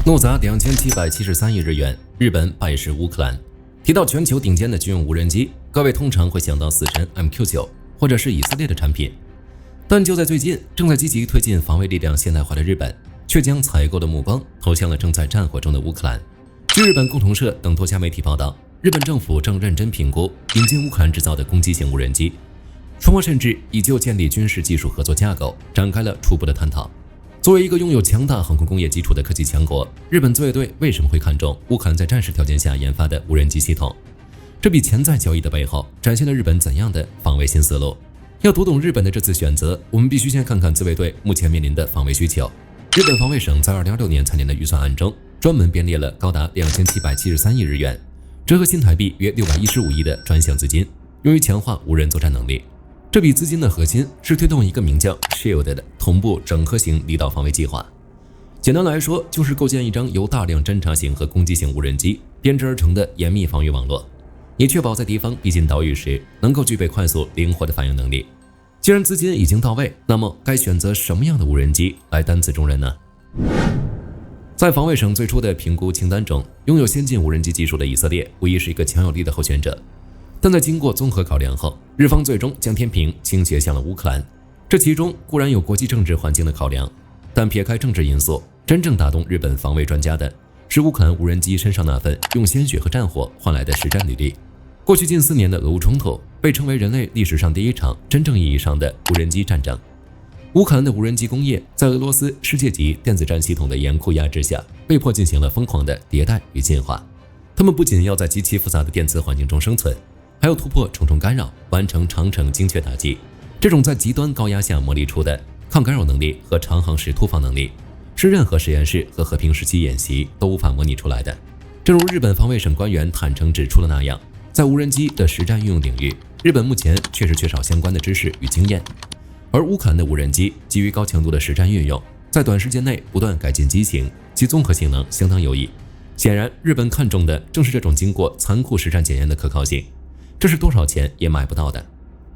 怒砸2773亿日元，日本败势乌克兰。提到全球顶尖的军用无人机，各位通常会想到死神 MQ9 或者是以色列的产品。但就在最近，正在积极推进防卫力量现代化的日本，却将采购的目光投向了正在战火中的乌克兰。据日本共同社等多家媒体报道，日本政府正认真评估引进乌克兰制造的攻击型无人机，双方甚至已就建立军事技术合作架构展开了初步的探讨。作为一个拥有强大航空工业基础的科技强国，日本自卫队为什么会看重乌克兰在战时条件下研发的无人机系统？这笔潜在交易的背后，展现了日本怎样的防卫新思路？要读懂日本的这次选择，我们必须先看看自卫队目前面临的防卫需求。日本防卫省在2026年财年的预算案中，专门编列了高达2773亿日元，折合新台币约615亿的专项资金，用于强化无人作战能力。这笔资金的核心是推动一个名叫 SHIELD 的同步整合型离岛防卫计划。简单来说，就是构建一张由大量侦察型和攻击型无人机编织而成的严密防御网络，以确保在敌方逼近岛屿时能够具备快速灵活的反应能力。既然资金已经到位，那么该选择什么样的无人机来担此重任呢？在防卫省最初的评估清单中，拥有先进无人机技术的以色列无疑是一个强有力的候选者。但在经过综合考量后，日方最终将天平倾斜向了乌克兰。这其中固然有国际政治环境的考量，但撇开政治因素，真正打动日本防卫专家的是乌克兰无人机身上那份用鲜血和战火换来的实战履历。过去近4年的俄乌冲突被称为人类历史上第一场真正意义上的无人机战争。乌克兰的无人机工业在俄罗斯世界级电子战系统的严酷压制下，被迫进行了疯狂的迭代与进化。他们不仅要在极其复杂的电磁环境中生存，还要突破重重干扰，完成长程精确打击。这种在极端高压下磨砺出的抗干扰能力和长航时突防能力，是任何实验室和和平时期演习都无法模拟出来的。正如日本防卫省官员坦诚指出的那样，在无人机的实战运用领域，日本目前确实缺少相关的知识与经验。而乌克兰的无人机基于高强度的实战运用，在短时间内不断改进机型，其综合性能相当优异。显然，日本看重的正是这种经过残酷实战检验的可靠性，这是多少钱也买不到的。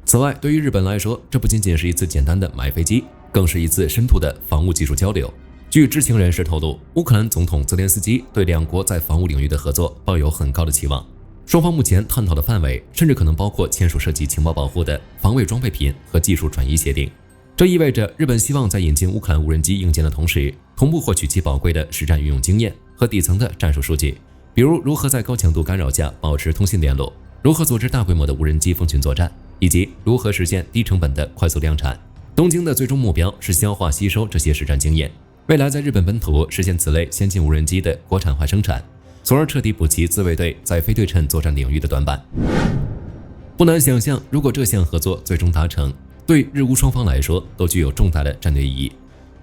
此外，对于日本来说，这不仅仅是一次简单的买飞机，更是一次深度的防务技术交流。据知情人士透露，乌克兰总统泽连斯基对两国在防务领域的合作抱有很高的期望。双方目前探讨的范围甚至可能包括签署涉及情报保护的防卫装备品和技术转移协定。这意味着日本希望在引进乌克兰无人机硬件的同时，同步获取其宝贵的实战运用经验和底层的战术数据，比如如何在高强度干扰下保持通信联络，如何组织大规模的无人机蜂群作战，以及如何实现低成本的快速量产。东京的最终目标是消化吸收这些实战经验，未来在日本本土实现此类先进无人机的国产化生产，从而彻底补齐自卫队在非对称作战领域的短板。不难想象，如果这项合作最终达成，对日乌双方来说都具有重大的战略意义。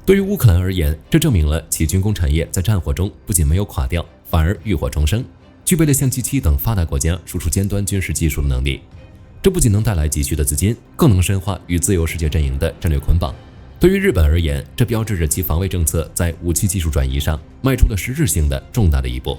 对于乌克兰而言，这证明了其军工产业在战火中不仅没有垮掉，反而浴火重生，具备了向G7等发达国家输出尖端军事技术的能力。这不仅能带来急需的资金，更能深化与自由世界阵营的战略捆绑。对于日本而言，这标志着其防卫政策在武器技术转移上迈出了实质性的重大的一步。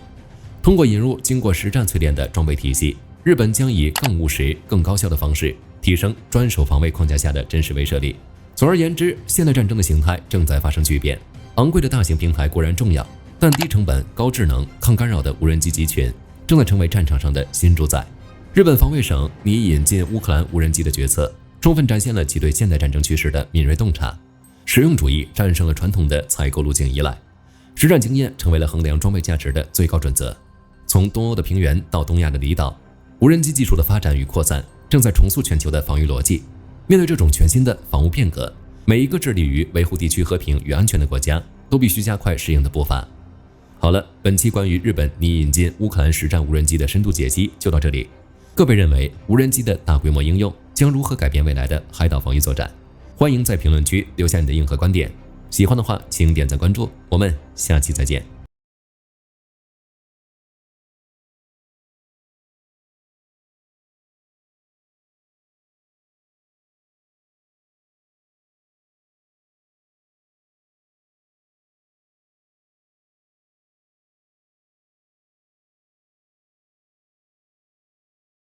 通过引入经过实战淬炼的装备体系，日本将以更务实、更高效的方式提升专守防卫框架下的真实威慑力。总而言之，现代战争的形态正在发生巨变。昂贵的大型平台固然重要，但低成本、高智能、抗干扰的无人机集群正在成为战场上的新主宰。日本防卫省拟引进乌克兰无人机的决策，充分展现了其对现代战争趋势的敏锐洞察。实用主义战胜了传统的采购路径依赖，实战经验成为了衡量装备价值的最高准则。从东欧的平原到东亚的离岛，无人机技术的发展与扩散正在重塑全球的防御逻辑。面对这种全新的防务变革，每一个致力于维护地区和平与安全的国家都必须加快适应的步伐。好了，本期关于日本拟引进乌克兰实战无人机的深度解析就到这里。各位认为无人机的大规模应用将如何改变未来的海岛防御作战？欢迎在评论区留下你的硬核观点。喜欢的话请点赞关注，我们下期再见。